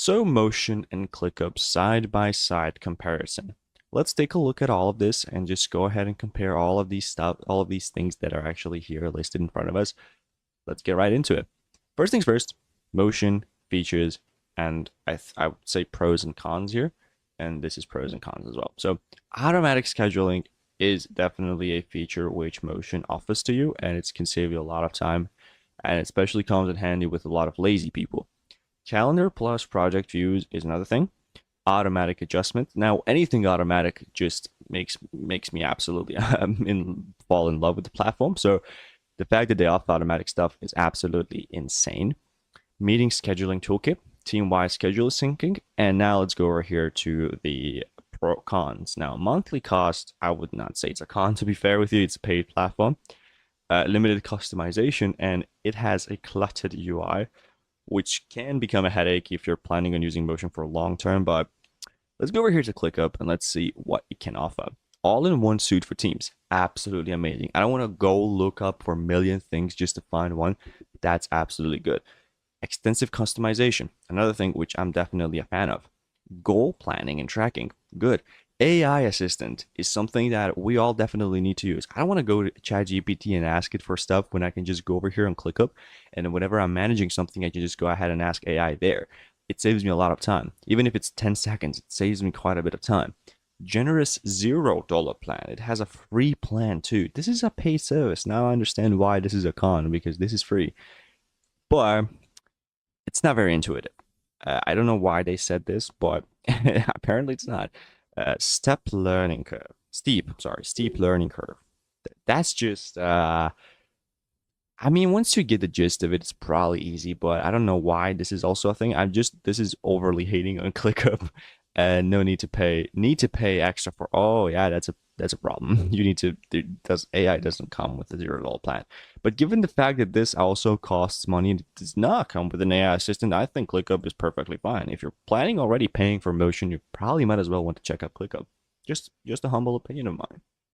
So motion and ClickUp side by side comparison. Let's take a look at all of this and just go ahead and compare all of these things that are actually here listed in front of us. Let's get right into it. First things first, motion, features, and I would say pros and cons here. And this is pros and cons as well. So automatic scheduling is definitely a feature which motion offers to you, and it can save you a lot of time, and especially comes in handy with a lot of lazy people. Calendar plus project views is another thing. Automatic adjustment. Now, anything automatic just makes me absolutely fall in love with the platform. So the fact that they offer automatic stuff is absolutely insane. Meeting scheduling toolkit, team-wide schedule syncing, and now let's go over here to the pro cons. Now, monthly cost, I would not say it's a con, to be fair with you. It's a paid platform. Limited customization, and it has a cluttered UI, which can become a headache if you're planning on using motion for a long term. But let's go over here to ClickUp and let's see what it can offer. All-in-one suite for teams. Absolutely amazing. I don't want to go look up for a million things just to find one. That's absolutely good. Extensive customization. Another thing which I'm definitely a fan of. Goal planning and tracking. Good. AI assistant is something that we all definitely need to use. I don't want to go to ChatGPT and ask it for stuff when I can just go over here and ClickUp, and whenever I'm managing something, I can just go ahead and ask AI there. It saves me a lot of time. Even if it's 10 seconds, it saves me quite a bit of time. Generous $0 plan. It has a free plan too. This is a paid service. Now I understand why this is a con, because this is free. But it's not very intuitive. I don't know why they said this, but apparently it's not. Steep learning curve. Steep learning curve. That's just, I mean, once you get the gist of it, it's probably easy, but I don't know why this is also a thing. This is overly hating on ClickUp, and no need to pay extra for, oh yeah, that's a problem. You need to, AI doesn't come with a $0 plan. But given the fact that this also costs money and it does not come with an AI assistant, I think ClickUp is perfectly fine. If you're planning already paying for motion, you probably might as well want to check out ClickUp. Just a humble opinion of mine.